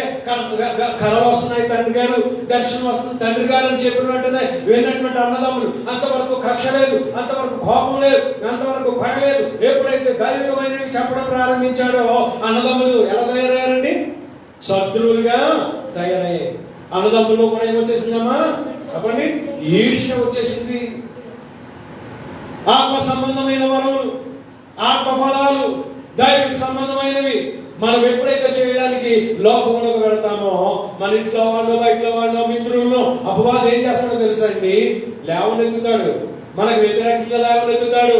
కళ వస్తున్నాయి తండ్రి గారు, దర్శనం వస్తుంది తండ్రి గారు అని చెప్పిన వెంటనే విన్నటువంటి అన్నదమ్ములు అంతవరకు కక్ష లేదు, అంతవరకు కోపం లేదు, అంతవరకు పగ లేదు. ఎప్పుడైతే దైవికమైనవి చెప్పడం ప్రారంభించాడో అన్నదమ్ములు ఎలా తయారయ్యారండి? శత్రువులుగా తయారయ్యాయి. అన్నదమ్ములు కూడా ఏమొచ్చేసిందమ్మా చెప్పండి, ఈర్ష్య వచ్చేసింది. ఆత్మ సంబంధమైన వరములు, ఆత్మ ఫలాలు, దైవిక సంబంధమైనవి మనం ఎప్పుడైతే చేయడానికి లోకంలోకి వెళతామో మన ఇంట్లో వాళ్ళు, బయటలో వాళ్ళు, మిత్రులను అపవాదం ఏం చేస్తాడో తెలుసండి, లేవనెత్తుతాడు. మనకు వ్యతిరేకంగా లేవనెత్తుతాడు,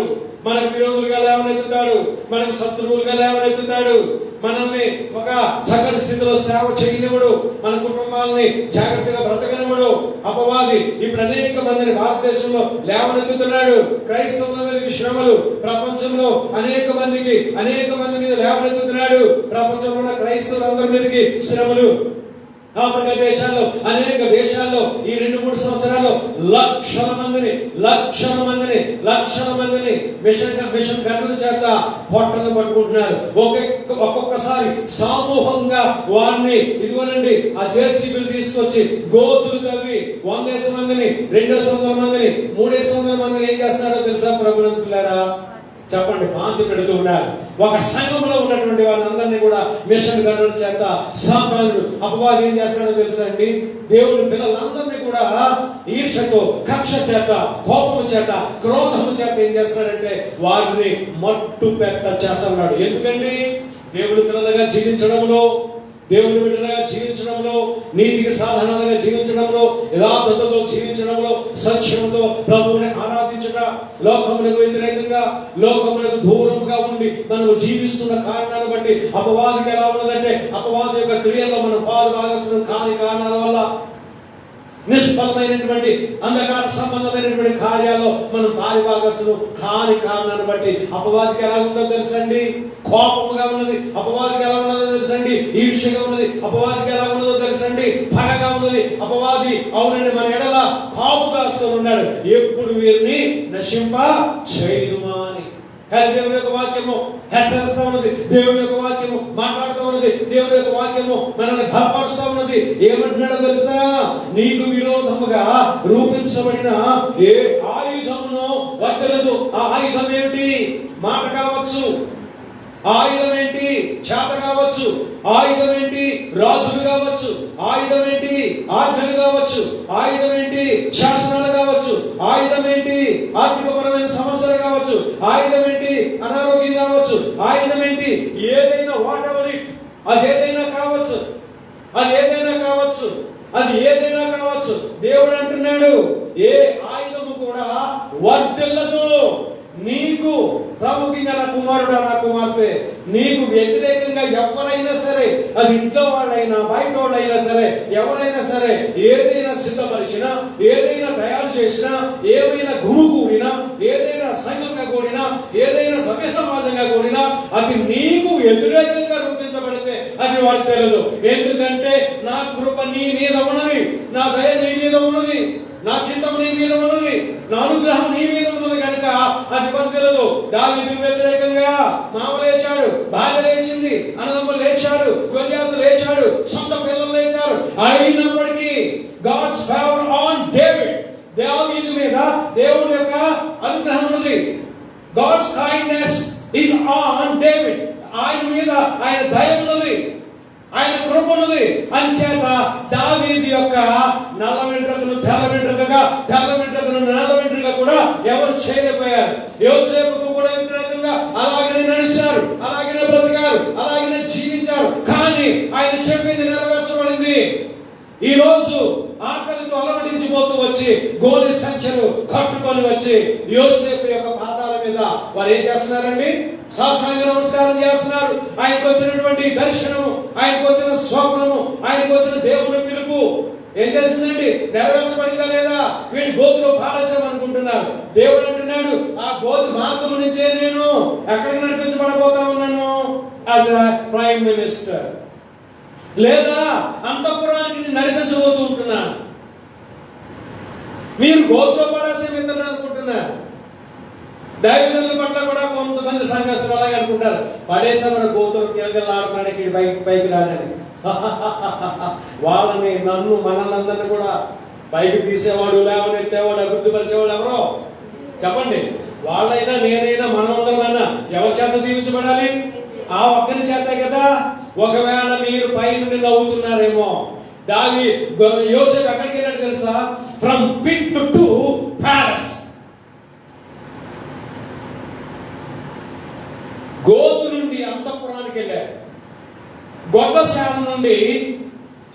మనకు విరోధులుగా లేవనెత్తుతాడు, మనకు శత్రువులుగా లేవనెత్తుతాడు. మనల్ని ఒక చక్కటి స్థితిలో సేవ చేయనివ్వడు, మన కుటుంబాలని జాగ్రత్తగా బ్రతకనివ్వడు అపవాది. ఇప్పుడు అనేక మందిని భారతదేశంలో లేవనెత్తుతున్నాడు. క్రైస్తవుల మీదకి శ్రమలు, ప్రపంచంలో అనేక మంది మీద లేవనెత్తుతున్నాడు. ప్రపంచంలో ఉన్న క్రైస్తవులందరి మీదకి శ్రమలు. ఆఫ్రికా దేశాల్లో, అనేక దేశాల్లో ఈ 2-3 సంవత్సరాల్లో లక్షల మందిని మిషన్ గంటల చేత పొట్టలు పట్టుకుంటున్నారు. ఒక్కొక్కసారి సమూహంగా వారిని ఇదిగోనండి ఆ జేసీబీలు తీసుకొచ్చి గోతులు తవ్వి 100 మందిని, 200 మందిని, 300 మందిని ఏం చేస్తున్నారో తెలుసా ప్రభునంతులారా? చెప్పండి, పాంతి పెడుతూ ఉన్నారు. ఒక సంఘంలో ఉన్నటువంటి వాళ్ళందరినీ కూడా మిషన్ గంటల చేత సాతానుడు అపవాది ఏం చేస్తాడో తెలుసా అండి? దేవుని పిల్లలందరినీ కూడా ఈర్ష్యతో, కక్ష చేత, కోపము చేత, క్రోధము చేత ఏం చేస్తాడంటే వారిని మట్టు పెట్ట చేస్తున్నాడు. ఎందుకండి? దేవుని పిల్లలుగా జీవించడంలో, దేవుని బిడ్డలుగా జీవించడంలో, నీతికి సాధనాలుగా జీవించడంలో, యథార్థతతో జీవించడంలో, సత్యంతో ప్రభువుని ఆరాధించుట, లోకములకు వ్యతిరేకంగా, లోకములకు దూరంగా ఉండి మనం జీవిస్తున్న కారణాలను బట్టి అపవాదికి ఎలా ఉన్నదంటే అపవాది యొక్క క్రియల్లో మనం పాలు భాగస్తులం కాని కారణాల వల్ల, నిష్ఫలమైనటువంటి అంధకార సంబంధమైనటువంటి కార్యాల్లో మనం పాలిభాగస్తులు కాని కారణాన్ని బట్టి అపవాదికి ఎలా ఉందో తెలుసండి? కోపముగా ఉన్నది. అపవాదికి ఎలా ఉన్నదో తెలుసండి? ఈర్ష్యగా ఉన్నది. అపవాదికి ఎలా ఉన్నదో తెలుసండి? పగగా ఉన్నది. అపవాది అవునండి మన ఎడల కాపు కాసుకొని ఉన్నాడు, ఎప్పుడు వీరిని నశింప చేయుదుమా అని. కానీ దేవుని యొక్క వాక్యము హెచ్చరిస్తా ఉన్నది, దేవుని యొక్క వాక్యము మాట్లాడుతూ ఉన్నది, దేవుని యొక్క వాక్యము మనల్ని బలపరుస్తూ ఉన్నది. ఏమంటున్నాడో తెలుసా? నీకు విరోధముగా రూపించబడిన ఏ ఆయుధమునో వర్తలదు. ఆ ఆయుధం ఏమిటి? మాట కావచ్చు, ఆయుధం ఏంటి? చేత కావచ్చు, ఆయుధం ఏంటి? రాజులు కావచ్చు, ఆయుధం ఏంటి? ఆజ్ఞలు కావచ్చు, ఆయుధం ఏంటి? శాసనాలు కావచ్చు, ఆయుధం ఏంటి? ఆర్థికపరమైన సమస్యలు కావచ్చు, ఆయుధం ఏంటి? అనారోగ్యం కావచ్చు, ఆయుధం ఏంటి? ఏదైనా వాట్ ఎవర్ ఇట్, అదేదైనా కావచ్చు, అది ఏదైనా కావచ్చు. దేవుడు అంటున్నాడు ఏ ఆయుధము కూడా వర్ధిల్లదు. నీకు ప్రాముఖ్యంగా నా కుమారుడా నా కుమార్తె, నీకు వ్యతిరేకంగా ఎవరైనా సరే, అది ఇంట్లో వాళ్ళైనా బయట వాళ్ళైనా సరే, ఎవరైనా సరే ఏదైనా సిద్ధపరిచినా, ఏదైనా తయారు చేసినా, ఏదైనా గుమికూడినా, ఏదైనా సంఘంగా కూడినా, ఏదైనా సభ్య సమాజంగా కూడినా, అది నీకు వ్యతిరేకంగా రూపించబడితే అది వాళ్ళకి తెలియదు. ఎందుకంటే నా కృప నీ మీద ఉన్నది, నా దయ నీ మీద ఉన్నది, నా చిత్తం నీ మీద ఉన్నది, నా అనుగ్రహం నీ మీద ఉన్నది కనుక అది పని తెలియదు. దావీదుకు వ్యతిరేకంగా మామ లేచాడు, భార్య లేచింది, అన్నదమ్ములు లేచాడు, గొల్యాతు లేచాడు, సొంత పిల్లలు లేచారు. అయినప్పటికీ గాడ్స్ ఫేవర్ ఆన్ డేవిడ్, దావీదు మీద దేవుని యొక్క అనుగ్రహం ఉన్నది. God's kindness is on David, ఆయన మీద ఆయన దయ ఉన్నది, ఆయన కృప ఉన్నది. అంచేత దావీదు యొక్క నల్ల వెంట్రుకను తెల్ల వెంట్రుకగా, తెల్ల వెంట్రుకను నల్ల వెంట్రుకగా కూడా ఎవరు చేయలేకపోయారు. యోసేపుకు కూడా వ్యతిరేకంగా అలాగనే నడిచారు, అలాగనే బ్రతికారు, అలాగనే జీవించారు. కానీ ఆయన చెప్పింది నెరవేర్చబడింది. ఈ రోజు ఆకలితో అలమటించిపోతూ వచ్చి గోలి సంఖ్యలు కట్టుకొని వచ్చి యోసేపు యొక్క పాదాల మీద వారు ఏం చేస్తున్నారండి? సాష్టాంగ నమస్కారం చేస్తున్నారు. ఆయనకు వచ్చినటువంటి దర్శనము, ఆయనకు వచ్చిన స్వప్నము, ఆయనకు వచ్చిన దేవుని పిలుపు ఏం చేసిందండి? నెరవేర్చబడిందా లేదా? వీళ్ళు గోతులో పారస్యం అనుకుంటున్నారు. దేవుడు అంటున్నాడు, ఆ గోతి మార్గం నుంచే నేను ఎక్కడికి నడిపించబడబోతా ఉన్నాను? యాజ్ ఎ ప్రైమ్ మినిస్టర్, లేదా అంతఃపురానికి నడిపించబోతూ ఉంటున్నాను. మీరు గోతులో పారస్యం ఎందుకు అనుకుంటున్నారు? దైవజనుల పట్ల కూడా కొంతమంది సంఘస్థులు అలాగే అనుకుంటారు, పడేసామని గోతులు కిలకలాడుతున్నానికి పైకి రాడని. వాళ్ళని, నన్ను, మనల్ని అందరినీ కూడా పైకి తీసేవాడు, లేవనెత్తేవాడు, అభివృద్ధి పరిచేవాడు ఎవరో చెప్పండి? వాళ్ళైనా నేనైనా మనమందరమైనా ఎవరి చేత దీవించబడాలి? ఆ ఒక్కరి చేతే కదా. ఒకవేళ మీరు పై నుండి నవ్వుతున్నారేమో, యోసేపు ఎక్కడికి వెళ్ళాడు తెలుసా? From pit to palace. గోతు నుండి అంతఃపురానికి వెళ్ళాడు, గొప్పశాల నుండి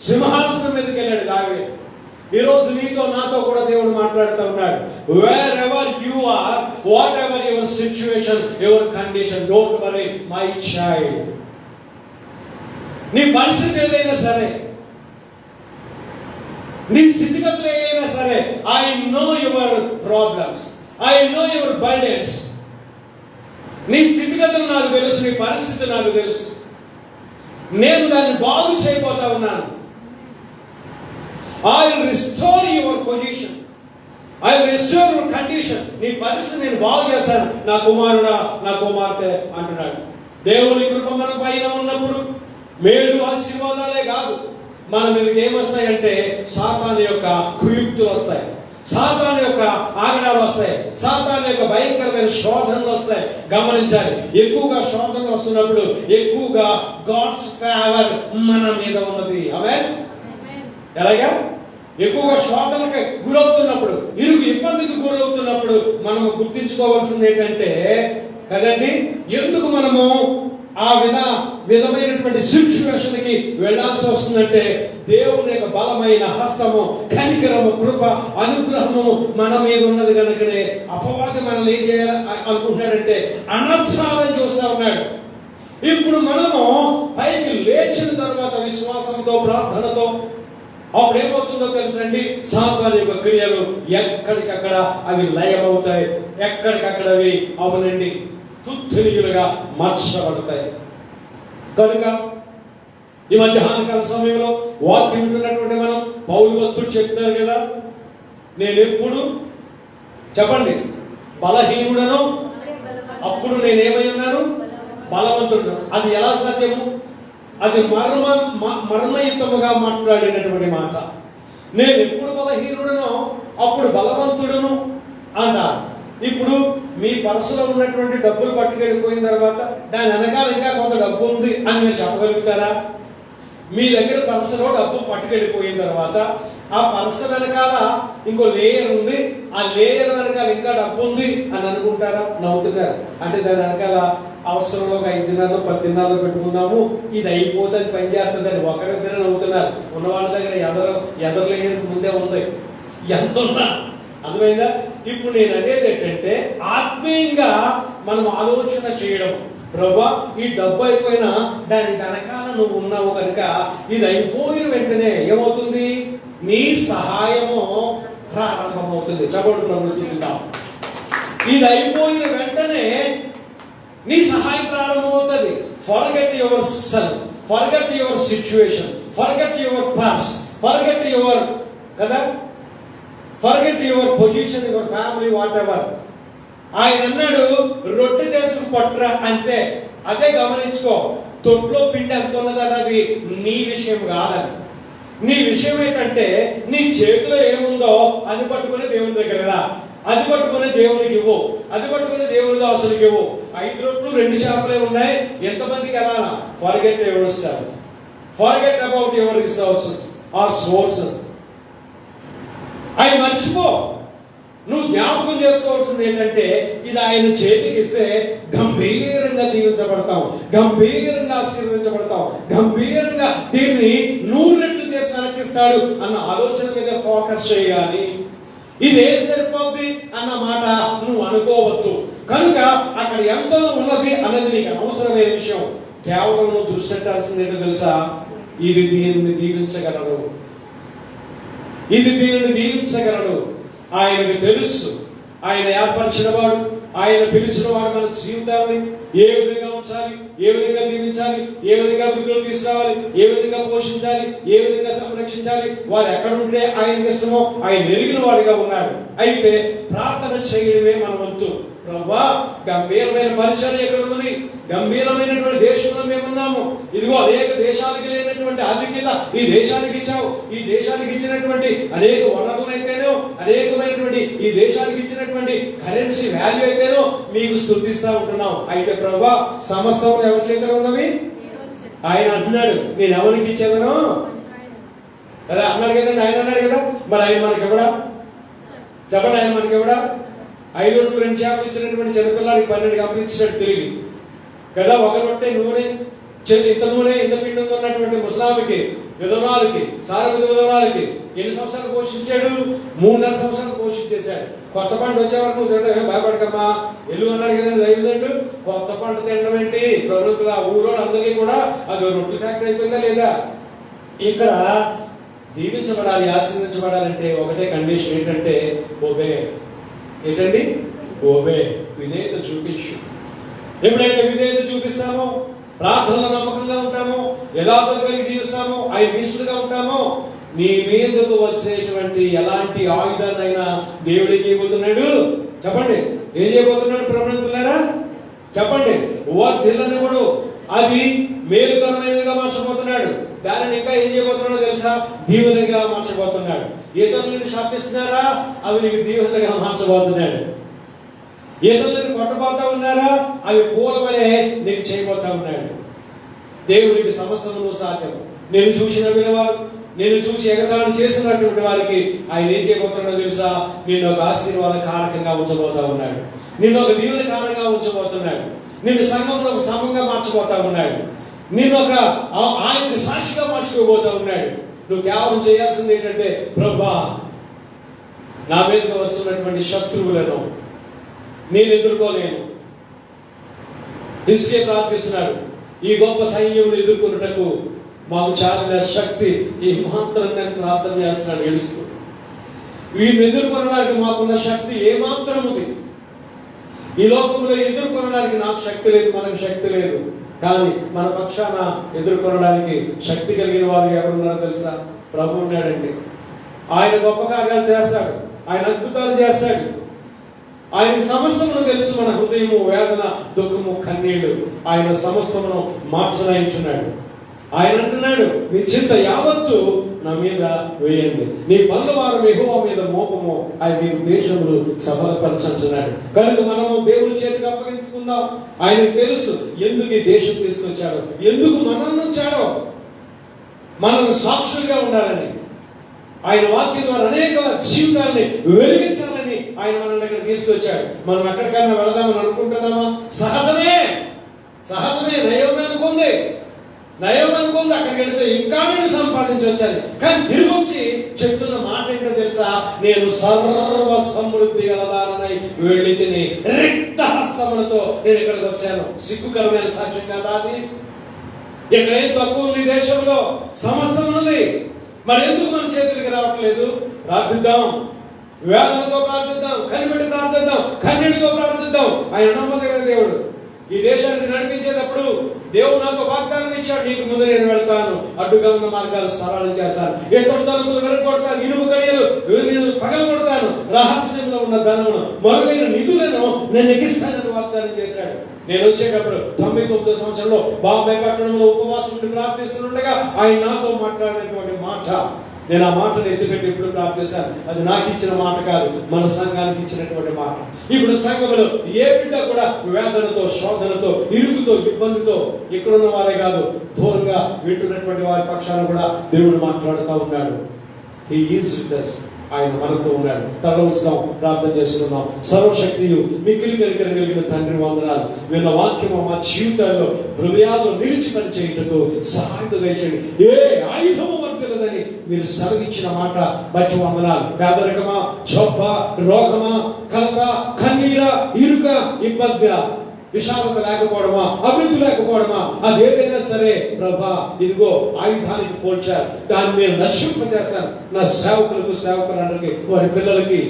సింహాసనం మీదకి వెళ్ళాడు దావీదు. ఈ రోజు నీతో నాతో కూడా దేవుడు మాట్లాడుతూ ఉన్నాడు. Wherever you are, whatever your situation, your condition, don't worry my child. నీ పరిస్థితి ఏదైనా సరే, నీ స్థితిగతులు ఏదైనా సరే, I know your problems, I know your burdens. నీ స్థితిగతులు నాకు తెలుసు, నీ పరిస్థితి నాకు తెలుసు. నేను దాన్ని బాగు చేయబోతా ఉన్నాను. I will restore your position, I will restore your condition. నీ పరిస్థితి నేను బాగు చేస్తాను నా కుమారుడా, నా కుమార్తె అంటున్నాడు. దేవుని కృప మన పైన ఉన్నప్పుడు మేలు ఆశీర్వాదాలే కాదు, మన మీదకి ఏమొస్తాయంటే సాతాను యొక్క కుయుక్తులు వస్తాయి, సాతాను యొక్క ఆగడాలు వస్తాయి, సాతాను యొక్క భయంకరమైన శోధనలు వస్తాయి. గమనించాలి, ఎక్కువగా శోధనలు వస్తున్నప్పుడు ఎక్కువగా గాడ్స్ ఫేవర్ మన మీద ఉన్నది. ఆమేన్. ఎలాగా? ఎక్కువగా శోధనకి గురవుతున్నప్పుడు, ఇబ్బందికి గురవుతున్నప్పుడు మనము గుర్తించుకోవాల్సింది ఏంటంటే కదండి, ఎందుకు మనము ఆ విధమైనటువంటి సిచ్యువేషన్ కి వెళ్లాల్సి వస్తుందంటే దేవుని యొక్క బలమైన హస్తము, కనికరము, కృప, అనుగ్రహము మన మీద ఉన్నది కనుకనే అపవాది మనల్ని ఏం చేయాలి అనుకుంటున్నాడంటే అనర్చాలని చూస్తా ఉన్నాడు. ఇప్పుడు మనము పైకి లేచిన తర్వాత విశ్వాసంతో, ప్రార్థనతో, అప్పుడు ఏమవుతుందో తెలుసండి, సాతాను యొక్క క్రియలు ఎక్కడికక్కడ అవి లయమవుతాయి, ఎక్కడికక్కడ అవి అవునండి తుత్తునియులుగా మార్చబడతాయి. కనుక ఈ మధ్యాహ్నకాల సమయంలో వాక్యం వింటున్నటువంటి మనం, పౌలు భక్తుడు చెప్తారు కదా, నేను ఎప్పుడు చెప్పండి బలహీనుడను, అప్పుడు నేనేమై ఉన్నాను? బలవంతుడు. అది ఎలా సాధ్యము? అది మర్మయుతముగా మాట్లాడినటువంటి మాట. నేను ఎప్పుడు బలహీనుడనో అప్పుడు బలవంతుడును అన్నారు. ఇప్పుడు మీ పర్సులో ఉన్నటువంటి డబ్బులు పట్టుకెళ్ళిపోయిన తర్వాత దాని వెనకాల ఇంకా కొంత డబ్బు ఉంది అని మీరు చెప్పగలుగుతారా? మీ దగ్గర పర్సులో డబ్బు పట్టుకెళ్ళిపోయిన తర్వాత ఆ పర్సు వెనకాల ఇంకో లేయర్ ఉంది, ఆ లేయర్ వెనకాల ఇంకా డబ్బు ఉంది అని అనుకుంటారా? నవ్వుతున్నారు. అంటే దాని వెనకాల అవసరంలో 5 దినాలు 10 దినాలు పెట్టుకుందాము, ఇది అయిపోతే అది పని చేస్తుంది అని ఒకరిద్దరే నవ్వుతున్నారు. ఉన్న వాళ్ళ దగ్గర ఎదరు లేయర్ ముందే ఉంది, ఎంత ఉన్నా. అర్థమైందా? ఇప్పుడు నేను అనేది ఏంటంటే ఆత్మీయంగా మనం ఆలోచన చేయడం. ప్రభా, ఈ డబ్బు అయిపోయినా దాని వెనకాల నువ్వు ఉన్నావు కనుక ఇది అయిపోయిన వెంటనే ఏమవుతుంది? నీ సహాయము ప్రారంభమవుతుంది. చదవండి ప్రభుత్వం. ఇది అయిపోయిన వెంటనే నీ సహాయం ప్రారంభమవుతుంది. Forget yourself, forget your situation, forget your past, forget your కదా, forget your position, your family, whatever. ఆయన అన్నాడు, రొట్టె చేసుకుని పట్టురా అంతే. అదే గమనించుకో, తొట్లో పిండి ఎంత ఉన్నదన్నది నీ విషయం కాదని. నీ విషయం ఏంటంటే నీ చేతిలో ఏముందో అది పట్టుకుని దేవుని దగ్గర రా, అది పట్టుకుని దేవునికి ఇవ్వు, అది పట్టుకుని దేవుని దాసునికి ఇవ్వు. 5 రొట్టెలు 2 చేపలే ఉన్నాయి, ఎంతమందికి వెళ్ళాలా? Forget yourself, forget about your resources or sources. అవి మర్చిపో. నువ్వు జ్ఞాపకం చేసుకోవాల్సింది ఏంటంటే ఇది ఆయన చేతికి ఇస్తే గంభీరంగా దీవించబడతావు, గంభీరంగా ఆశీర్వదించబడతావు, గంభీరంగా దీన్ని 100 రెట్లు చేసి వెనక్కిస్తాడు అన్న ఆలోచన మీద ఫోకస్ చేయాలి. ఇదేం సరిపోద్ది అన్న మాట నువ్వు అనుకోవద్దు. కనుక అక్కడ ఎంత ఉన్నది అన్నది నీకు అనవసరమైన విషయం. కేవలం నువ్వు దృష్టి పెట్టాల్సింది ఏంటో తెలుసా? ఇది దీనిని దీవించగలడు, ఇది దీనిని దీవించగలడు. ఆయనకు తెలుసు, ఆయన ఏర్పరిచిన వాడు, ఆయన పిలిచిన వాడు మన జీవితాన్ని ఏ విధంగా ఉంచాలి, ఏ విధంగా దీవించాలి, ఏ విధంగా వృద్ధులు తీసుకురావాలి, ఏ విధంగా పోషించాలి, ఏ విధంగా సంరక్షించాలి. వారు ఎక్కడ ఉంటే ఆయనకి ఇష్టమో ఆయన ఎరిగిన వాడిగా ఉన్నాడు. అయితే ప్రార్థన చేయడమే మన వంతు. ప్రభువా, గంభీరమైన పరిచయం ఎక్కడ ఉన్నది? గంభీరమైనటువంటి దేశంలో మేమున్నాము. ఇదిగో అనేక దేశాలకి లేనటువంటి ఆధిక్యత ఈ దేశానికి ఇచ్చావు. ఈ దేశానికి ఇచ్చినటువంటి అనేక వనరులైతేనో, అనేకమైనటువంటి ఈ దేశానికి ఇచ్చినటువంటి కరెన్సీ వాల్యూ అయితేనో మీకు స్తుతిస్తా ఉంటున్నాం. అయితే ప్రభువా, సమస్తం ఎవరి చేతిలో ఉన్నవి? ఆయన అంటున్నాడు, నేను ఎవరికి ఇచ్చాను అదే అన్నాడు కదండి. ఆయన అన్నాడు కదా, మరి ఆయన మనకి ఎవడా? చెప్పండి, ఆయన మనకి ఎవడా? 5 రొట్టెలు 2 చేపలు ఇచ్చినటువంటి చిన్నపిల్లాడికి 12 గంపలు ఇచ్చినట్టు తిరిగి కదా. ఒక రొట్టె నూనె, ఇంత నూనె ఇంత పిండి ఉన్నటువంటి ముసలామికి, విధవరాలకి, సారథి విధవరాలకి ఎన్ని సంవత్సరాలు పోషించాడు? 3.5 సంవత్సరాలు పోషించేశాడు. కొత్త పంట వచ్చే వరకు నువ్వు తినడం భయపడకమ్మా, ఎల్లు అన్నాడు కదండి దైవజనుడు. కొత్త పంట తినడం ఏంటి? ప్రభుత్వ ఊరో అందరికీ కూడా అది రొట్టెల ఫ్యాక్టరీ అయిపోయిందా లేదా? ఇక్కడ దీవించబడాలి, ఆశీర్వదించబడాలంటే ఒకటే కండిషన్ ఏంటంటే ఓబే. ఏంటండి? ఓబే, విధేయత చూపించు. ఎప్పుడైతే విధేయత చూపిస్తామో, ప్రార్థనలో నమ్మకంగా ఉంటామో, యథార్థత కలిగి జీవిస్తామో, ఆయన ఇష్టంగా ఉంటామో, నీ మీదకు వచ్చేటువంటి ఎలాంటి ఆయుధాన్నైనా దేవుడు ఏం చేయబోతున్నాడు? చెప్పండి, ఏం చేయబోతున్నాడు? ప్రభుత్వారా చెప్పండి. వర్ధిల్లనివ్వడు, అది మేలుకరమైనదిగా మార్చబోతున్నాడు. దానిని ఇంకా ఏం చేయబోతున్నాడో తెలుసా? దీవెనగా మార్చబోతున్నాడు. ఇతరులను శాపిస్తున్నారా? అవి నీకు దీవెనగా మార్చబోతున్నాడు. ఇతరులను కొట్టబోతా ఉన్నారా? అవి పూల వలె నీకు చేయబోతా ఉన్నాడు. దేవుడికి సమస్తము సాధ్యం. నేను చూసిన వినవారు, నేను చూసి ఎగతాళి చేసినటువంటి వారికి ఆయన ఏం చేయబోతున్నాడో తెలుసా? నిన్ను ఒక ఆశీర్వాద కారకంగా ఉంచబోతా ఉన్నాడు, నిన్ను ఒక దీవెన కారణంగా ఉంచబోతున్నాడు, నిన్ను సంఘంలో ఒక సమూహంగా మార్చబోతా ఉన్నాడు, నిన్ను ఒక ఆయనకు సాక్షిగా మార్చుకోబోతా ఉన్నాడు. నువ్వు కేవలం చేయాల్సింది ఏంటంటే, ప్రభువా, నా మీదకి వస్తున్నటువంటి శత్రువులను నేను ఎదుర్కోలేను. హిజ్కియా ప్రార్థిస్తున్నాడు, ఈ గొప్ప సైన్యమును ఎదుర్కొన్నటకు మాకు చాలిన శక్తి ఈ మాత్రంగా ప్రార్థన చేస్తున్నాడు ఏడుస్తూ. వీటిని ఎదుర్కొనడానికి మాకున్న శక్తి ఏమాత్రం ఉంది? ఈ లోకంలో ఎదుర్కొనడానికి నాకు శక్తి లేదు, మనకు శక్తి లేదు. కానీ మన పక్షాన ఎదుర్కొనడానికి శక్తి కలిగిన వారు ఎవరున్నారో తెలుసా? ప్రభు ఉన్నాడండి. ఆయన గొప్ప కార్యాలు చేస్తాడు, ఆయన అద్భుతాలు చేస్తాడు. ఆయన సమస్తమును తెలుసు. మన హృదయము, వేదన, దుఃఖము, కన్నీళ్లు ఆయన సమస్తమును మార్చనాయించున్నాడు. ఆయన అంటున్నాడు, మీ చింత యావత్తు నా మీద వేయండి, నీ పనుల వారం యెహోవా మీద మోపము, ఆయన మీ ఉద్దేశములు సఫలపరచున్నాడు. కనుక మనము దేవుని చేతికి అప్పగించుకుందాం. ఆయనకు తెలుసు ఎందుకు ఈ దేశం తీసుకొచ్చాడో, ఎందుకు మనల్ని ఉంచాడో. మనల్ని సాక్షులుగా ఉండాలని, ఆయన వాక్యం ద్వారా అనేక జీవితాన్ని వెలిగించాలని ఆయన మనల్ని ఇక్కడ తీసుకొచ్చాడు. మనం ఎక్కడికైనా వెళదామని అనుకుంటున్నామా? సహజమే, నయం అనుకుంది. అక్కడికి వెళితే ఇంకా నేను సంపాదించి వచ్చాను. కానీ తిరిగి వచ్చి చెప్తున్న మాట ఏంటో తెలుసా? తెలుసా, నేను సర్వ సమృద్ధి గలదానై వెళ్ళి తిని రిక్త హస్తములతో నేను ఇక్కడికి వచ్చాను. సిగ్గుకరమైన సాక్ష్యం కదా అది. ఎక్కడేం తక్కువ ఉంది, దేశంలో సమస్తం ఉన్నది, మరి ఎందుకు మన చేతులకి రావట్లేదు? ప్రార్థిద్దాం, వేదనతో ప్రార్థిద్దాం, కనిపెట్టి ప్రార్థిద్దాం, కన్నీటితో ప్రార్థిద్దాం. ఆయన నమ్మదగిన దేవుడు. ఈ దేశానికి నడిపించేటప్పుడు దేవుడు నాతో వాగ్దానం ఇచ్చాడు, నీకు ముందు నేను వెళ్తాను, అడ్డుగా ఉన్న మార్గాలు సరళం చేస్తాను, ఎత్తు తలుపులు వెరగొడతాను, ఇనుము గడియలు నేను పగలగొడతాను, రహస్యంలో ఉన్న ధనమును మరుగైన నిధులను నేను ఎగిస్తానని వాగ్దానం చేశాడు. నేను వచ్చేటప్పుడు 99వ సంవత్సరంలో బాంబే పట్టణంలో ఉపవాసం ఉండి ప్రార్థిస్తుండగా ఆయన నాతో మాట్లాడినటువంటి మాట, నేను ఆ మాటను ఎత్తుపెట్టి ఇప్పుడు ప్రార్థిస్తాను. అది నాకు ఇచ్చిన మాట కాదు, మన సంఘానికి ఇచ్చినటువంటి మాట. ఇప్పుడు సంఘంలో ఏ బిడ్డ కూడా వేదనతో, శోధనతో, ఇరుకుతో, ఇబ్బందితో ఇక్కడున్న వారే కాదు, దూరంగా వింటున్నటువంటి వారి పక్షాన కూడా దేవుడు మాట్లాడుతూ ఉన్నాడు. He is with us. ఆయన మనతో ఉన్నాడు. తల ఉంచుదాం, ప్రార్థన చేసుకున్నాం. సర్వశక్తియు మిక్కిలి కలిగిన తండ్రి వందనాలు. విన్న వాక్యము మా జీవితాల్లో హృదయాల్లో నిలిచి పని చేయుటకు సహాయం దయచేయండి. ఏ ఆయుధము వర్తిల్లదని మీరు సెలవిచ్చిన మాట బట్టి వందనాలు. పేదరికమా, జబ్బ, రోగమా, కలత, కన్నీరా, ఇరుక, ఇబ్బంది, విషాదత లేకపోవడమా, అభివృద్ధి లేకపోవడమా, అదేదైనా సరే ప్రభా, ఇదిగో ఆయుధానికి పోల్చారు, దాన్ని నేను నశింపచేస్తాను. నా సేవకులకు, సేవకులందరికీ, వారి పిల్లలకి,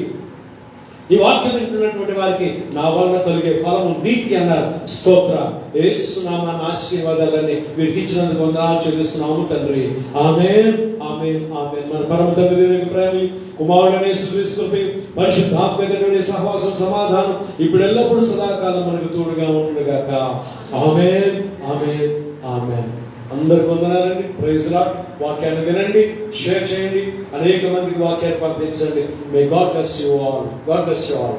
ఈ వాక్యం వింటున్నటువంటి వారికి నా వలన కలిగే ఫలము నీతి అన్నారు. స్తోత్ర. యేసు నామమున ఆశీర్వాదాలని వీరికి ఇచ్చినందుకు వందనాలు చెల్లిస్తున్నాము తండ్రి. ఆమేన్, ఆమేన్, ఆమేన్. మన పరమ తండ్రి దేవుని ప్రేమ, కుమారుడైన యేసుక్రీస్తు కృప, పరిశుద్ధాత్మ సహవాసం, సమాధానం ఇప్పుడు ఎల్లప్పుడూ సదాకాలం మనకు తోడుగా ఉండును గాక. ఆమేన్, ఆమేన్, ఆమేన్. అందరికి వందనాలండి. Praise Lord. వాక్యాన్ని వినండి, షేర్ చేయండి, అనేక మందికి వాక్యాన్ని పంపించండి. May God bless you all. God bless you all.